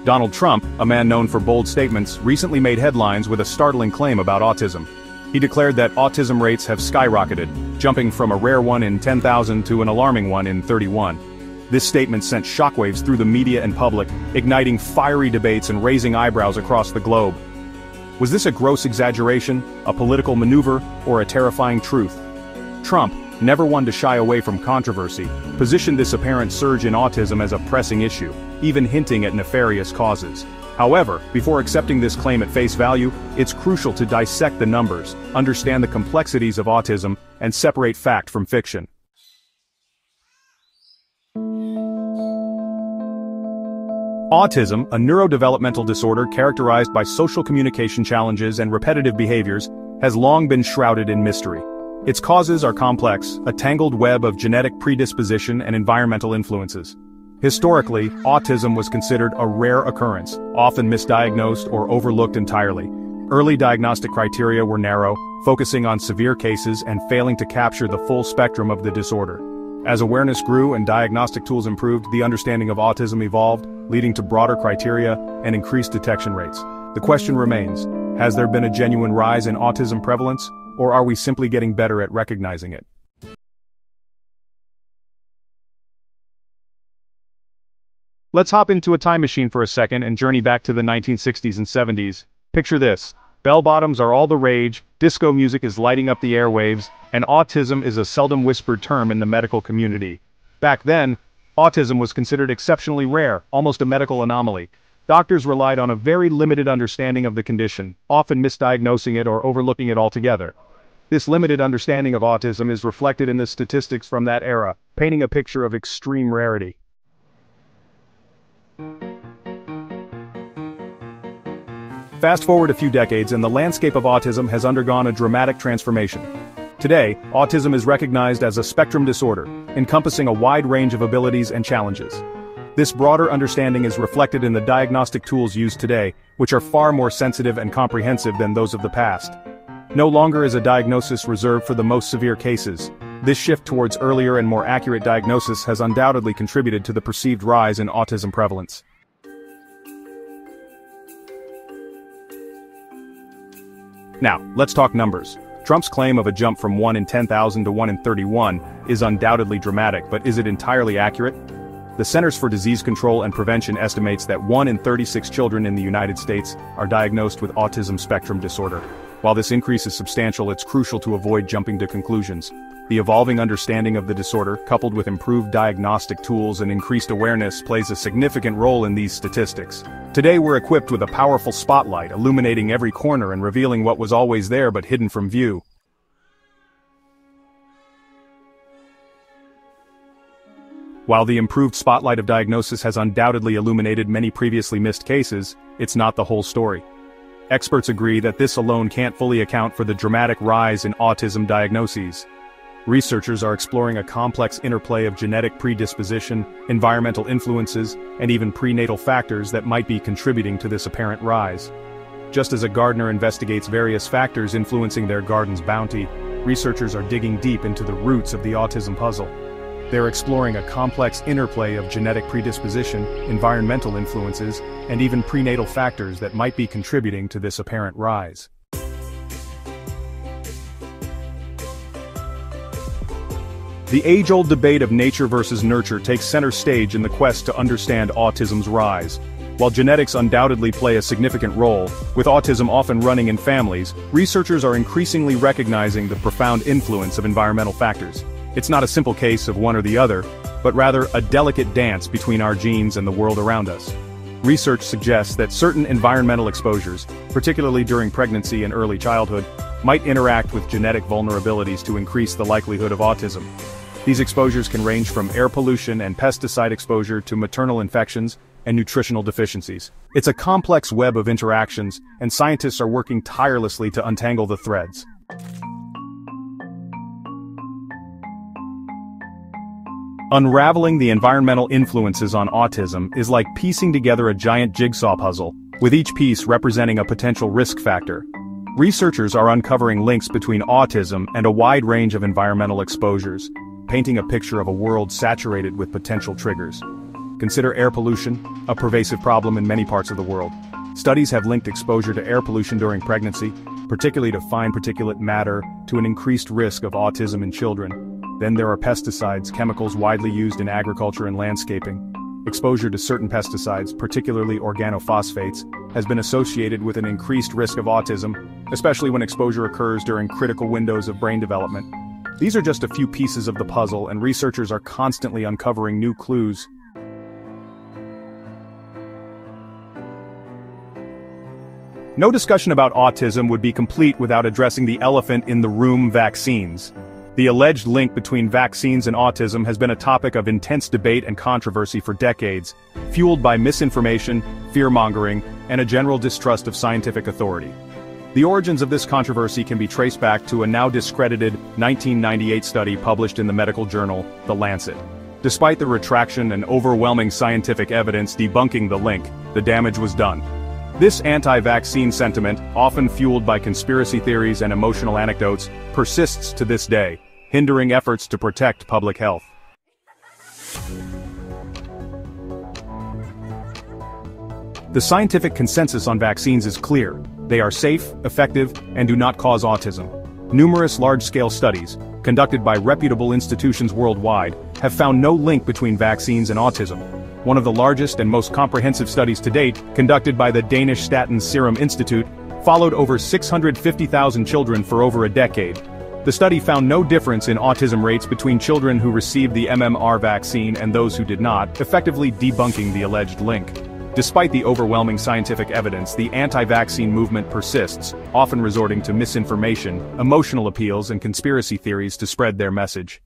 Donald Trump, a man known for bold statements, recently made headlines with a startling claim about autism. He declared that autism rates have skyrocketed, jumping from a rare one in 10,000 to an alarming one in 31. This statement sent shockwaves through the media and public, igniting fiery debates and raising eyebrows across the globe. Was this a gross exaggeration, a political maneuver, or a terrifying truth? Trump, never one to shy away from controversy, positioned this apparent surge in autism as a pressing issue, even hinting at nefarious causes. However, before accepting this claim at face value, it's crucial to dissect the numbers, understand the complexities of autism, and separate fact from fiction. Autism, a neurodevelopmental disorder characterized by social communication challenges and repetitive behaviors, has long been shrouded in mystery. Its causes are complex, a tangled web of genetic predisposition and environmental influences. Historically, autism was considered a rare occurrence, often misdiagnosed or overlooked entirely. Early diagnostic criteria were narrow, focusing on severe cases and failing to capture the full spectrum of the disorder. As awareness grew and diagnostic tools improved, the understanding of autism evolved, leading to broader criteria and increased detection rates. The question remains, has there been a genuine rise in autism prevalence, or are we simply getting better at recognizing it? Let's hop into a time machine for a second and journey back to the 1960s and 70s. Picture this. Bell-bottoms are all the rage, disco music is lighting up the airwaves, and autism is a seldom whispered term in the medical community. Back then, autism was considered exceptionally rare, almost a medical anomaly. Doctors relied on a very limited understanding of the condition, often misdiagnosing it or overlooking it altogether. This limited understanding of autism is reflected in the statistics from that era, painting a picture of extreme rarity. Fast forward a few decades and the landscape of autism has undergone a dramatic transformation. Today, autism is recognized as a spectrum disorder, encompassing a wide range of abilities and challenges. This broader understanding is reflected in the diagnostic tools used today, which are far more sensitive and comprehensive than those of the past. No longer is a diagnosis reserved for the most severe cases. This shift towards earlier and more accurate diagnosis has undoubtedly contributed to the perceived rise in autism prevalence. Now, let's talk numbers. Trump's claim of a jump from 1 in 10,000 to 1 in 31 is undoubtedly dramatic, but is it entirely accurate? The Centers for Disease Control and Prevention estimates that 1 in 36 children in the United States are diagnosed with autism spectrum disorder. While this increase is substantial, it's crucial to avoid jumping to conclusions. The evolving understanding of the disorder, coupled with improved diagnostic tools and increased awareness, plays a significant role in these statistics. Today we're equipped with a powerful spotlight, illuminating every corner and revealing what was always there but hidden from view. While the improved spotlight of diagnosis has undoubtedly illuminated many previously missed cases, it's not the whole story. Experts agree that this alone can't fully account for the dramatic rise in autism diagnoses. Researchers are exploring a complex interplay of genetic predisposition, environmental influences, and even prenatal factors that might be contributing to this apparent rise. Just as a gardener investigates various factors influencing their garden's bounty, researchers are digging deep into the roots of the autism puzzle. They're exploring a complex interplay of genetic predisposition, environmental influences, and even prenatal factors that might be contributing to this apparent rise. The age-old debate of nature versus nurture takes center stage in the quest to understand autism's rise. While genetics undoubtedly play a significant role, with autism often running in families, researchers are increasingly recognizing the profound influence of environmental factors. It's not a simple case of one or the other, but rather a delicate dance between our genes and the world around us. Research suggests that certain environmental exposures, particularly during pregnancy and early childhood, might interact with genetic vulnerabilities to increase the likelihood of autism. These exposures can range from air pollution and pesticide exposure to maternal infections and nutritional deficiencies. It's a complex web of interactions, and scientists are working tirelessly to untangle the threads. Unraveling the environmental influences on autism is like piecing together a giant jigsaw puzzle, with each piece representing a potential risk factor. Researchers are uncovering links between autism and a wide range of environmental exposures, painting a picture of a world saturated with potential triggers. Consider air pollution, a pervasive problem in many parts of the world. Studies have linked exposure to air pollution during pregnancy, particularly to fine particulate matter, to an increased risk of autism in children. Then there are pesticides, chemicals widely used in agriculture and landscaping. Exposure to certain pesticides, particularly organophosphates, has been associated with an increased risk of autism, especially when exposure occurs during critical windows of brain development. These are just a few pieces of the puzzle, and researchers are constantly uncovering new clues. No discussion about autism would be complete without addressing the elephant in the room: vaccines. The alleged link between vaccines and autism has been a topic of intense debate and controversy for decades, fueled by misinformation, fear-mongering, and a general distrust of scientific authority. The origins of this controversy can be traced back to a now discredited 1998 study published in the medical journal, The Lancet. Despite the retraction and overwhelming scientific evidence debunking the link, the damage was done. This anti-vaccine sentiment, often fueled by conspiracy theories and emotional anecdotes, persists to this day, hindering efforts to protect public health. The scientific consensus on vaccines is clear. They are safe, effective, and do not cause autism. Numerous large-scale studies, conducted by reputable institutions worldwide, have found no link between vaccines and autism. One of the largest and most comprehensive studies to date, conducted by the Danish Statens Serum Institute, followed over 650,000 children for over a decade. The study found no difference in autism rates between children who received the MMR vaccine and those who did not, effectively debunking the alleged link. Despite the overwhelming scientific evidence, the anti-vaccine movement persists, often resorting to misinformation, emotional appeals, and conspiracy theories to spread their message.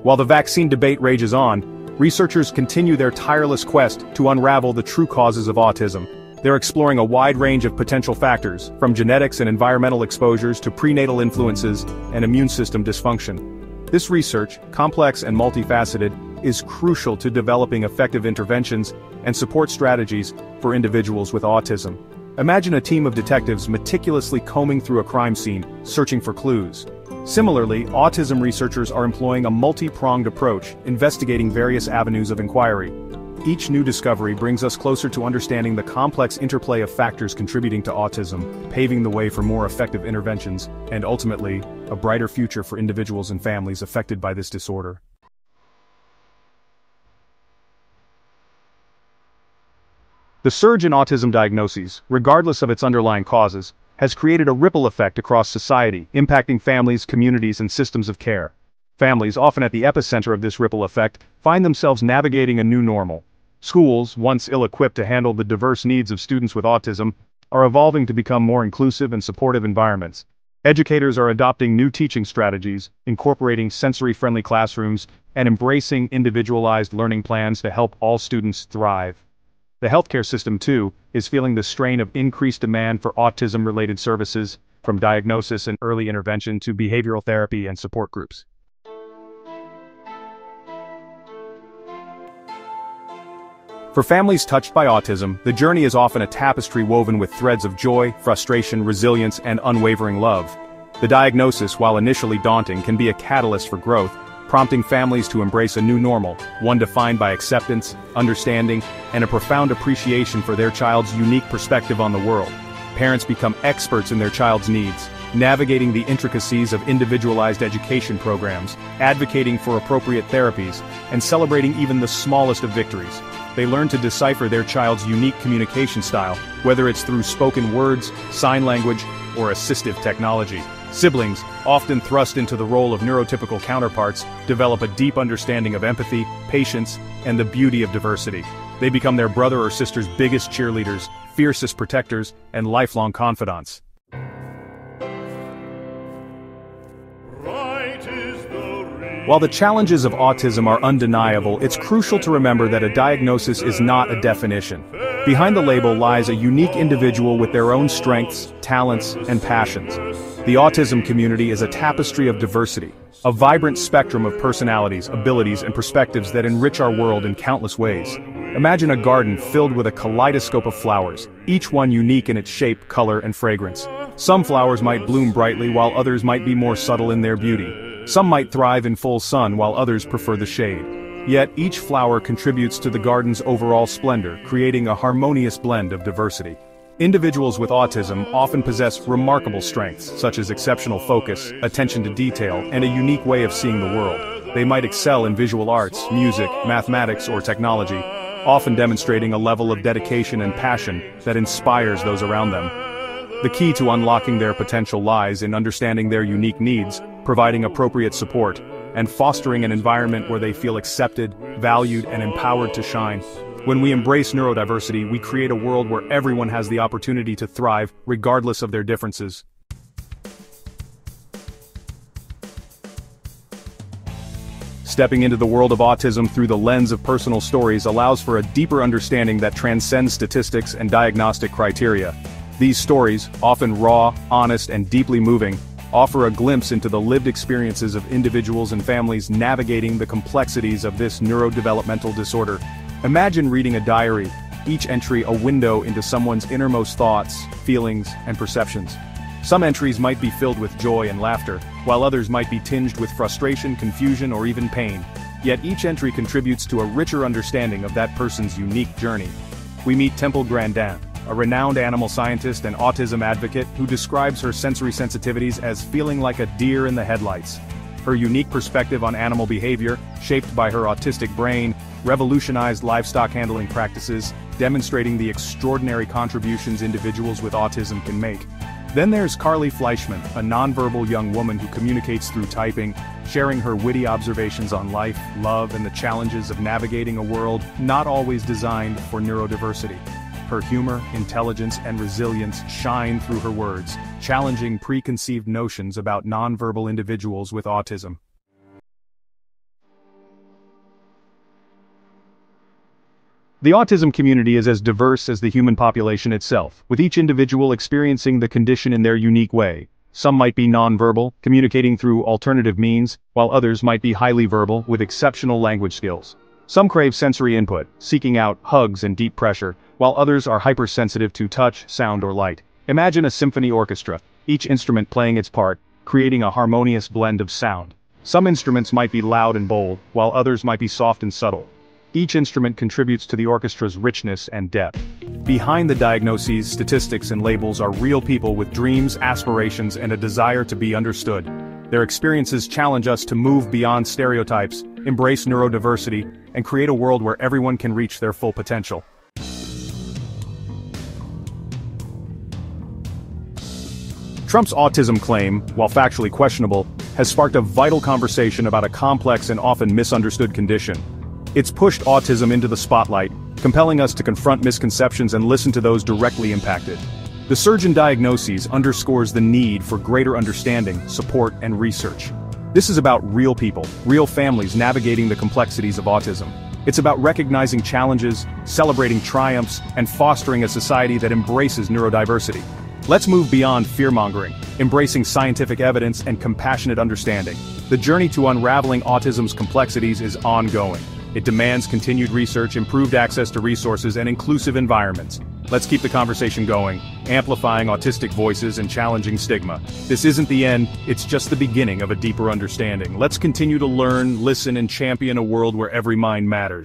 While the vaccine debate rages on, researchers continue their tireless quest to unravel the true causes of autism. They're exploring a wide range of potential factors, from genetics and environmental exposures to prenatal influences and immune system dysfunction. This research, complex and multifaceted, is crucial to developing effective interventions and support strategies for individuals with autism. Imagine a team of detectives meticulously combing through a crime scene, searching for clues. Similarly, autism researchers are employing a multi-pronged approach, investigating various avenues of inquiry. Each new discovery brings us closer to understanding the complex interplay of factors contributing to autism, paving the way for more effective interventions, and ultimately, a brighter future for individuals and families affected by this disorder. The surge in autism diagnoses, regardless of its underlying causes, has created a ripple effect across society, impacting families, communities, and systems of care. Families, often at the epicenter of this ripple effect, find themselves navigating a new normal. Schools, once ill-equipped to handle the diverse needs of students with autism, are evolving to become more inclusive and supportive environments. Educators are adopting new teaching strategies, incorporating sensory-friendly classrooms, and embracing individualized learning plans to help all students thrive. The healthcare system, too, is feeling the strain of increased demand for autism-related services, from diagnosis and early intervention to behavioral therapy and support groups. For families touched by autism, the journey is often a tapestry woven with threads of joy, frustration, resilience, and unwavering love. The diagnosis, while initially daunting, can be a catalyst for growth, prompting families to embrace a new normal, one defined by acceptance, understanding, and a profound appreciation for their child's unique perspective on the world. Parents become experts in their child's needs, navigating the intricacies of individualized education programs, advocating for appropriate therapies, and celebrating even the smallest of victories. They learn to decipher their child's unique communication style, whether it's through spoken words, sign language, or assistive technology. Siblings, often thrust into the role of neurotypical counterparts, develop a deep understanding of empathy, patience, and the beauty of diversity. They become their brother or sister's biggest cheerleaders, fiercest protectors, and lifelong confidants. While the challenges of autism are undeniable, it's crucial to remember that a diagnosis is not a definition. Behind the label lies a unique individual with their own strengths, talents, and passions. The autism community is a tapestry of diversity, a vibrant spectrum of personalities, abilities, and perspectives that enrich our world in countless ways. Imagine a garden filled with a kaleidoscope of flowers, each one unique in its shape, color, and fragrance. Some flowers might bloom brightly while others might be more subtle in their beauty. Some might thrive in full sun while others prefer the shade. Yet each flower contributes to the garden's overall splendor, creating a harmonious blend of diversity. Individuals with autism often possess remarkable strengths, such as exceptional focus, attention to detail, and a unique way of seeing the world. They might excel in visual arts, music, mathematics, or technology, often demonstrating a level of dedication and passion that inspires those around them. The key to unlocking their potential lies in understanding their unique needs, providing appropriate support, and fostering an environment where they feel accepted, valued, and empowered to shine. When we embrace neurodiversity, we create a world where everyone has the opportunity to thrive, regardless of their differences. Stepping into the world of autism through the lens of personal stories allows for a deeper understanding that transcends statistics and diagnostic criteria. These stories, often raw, honest, and deeply moving, offer a glimpse into the lived experiences of individuals and families navigating the complexities of this neurodevelopmental disorder. Imagine reading a diary, each entry a window into someone's innermost thoughts, feelings, and perceptions. Some entries might be filled with joy and laughter, while others might be tinged with frustration, confusion, or even pain. Yet each entry contributes to a richer understanding of that person's unique journey. We meet Temple Grandin, a renowned animal scientist and autism advocate who describes her sensory sensitivities as feeling like a deer in the headlights. Her unique perspective on animal behavior, shaped by her autistic brain, revolutionized livestock handling practices, demonstrating the extraordinary contributions individuals with autism can make. Then there's Carly Fleischman, a nonverbal young woman who communicates through typing, sharing her witty observations on life, love, and the challenges of navigating a world not always designed for neurodiversity. Her humor, intelligence, and resilience shine through her words, challenging preconceived notions about nonverbal individuals with autism. The autism community is as diverse as the human population itself, with each individual experiencing the condition in their unique way. Some might be nonverbal, communicating through alternative means, while others might be highly verbal, with exceptional language skills. Some crave sensory input, seeking out hugs and deep pressure, while others are hypersensitive to touch, sound, or light. Imagine a symphony orchestra, each instrument playing its part, creating a harmonious blend of sound. Some instruments might be loud and bold, while others might be soft and subtle. Each instrument contributes to the orchestra's richness and depth. Behind the diagnoses, statistics, and labels are real people with dreams, aspirations, and a desire to be understood. Their experiences challenge us to move beyond stereotypes, embrace neurodiversity, and create a world where everyone can reach their full potential. Trump's autism claim, while factually questionable, has sparked a vital conversation about a complex and often misunderstood condition. It's pushed autism into the spotlight, compelling us to confront misconceptions and listen to those directly impacted. The surge in diagnoses underscores the need for greater understanding, support, and research. This is about real people, real families navigating the complexities of autism. It's about recognizing challenges, celebrating triumphs, and fostering a society that embraces neurodiversity. Let's move beyond fear-mongering, embracing scientific evidence and compassionate understanding. The journey to unraveling autism's complexities is ongoing. It demands continued research, improved access to resources, and inclusive environments. Let's keep the conversation going, amplifying autistic voices and challenging stigma. This isn't the end, it's just the beginning of a deeper understanding. Let's continue to learn, listen, and champion a world where every mind matters.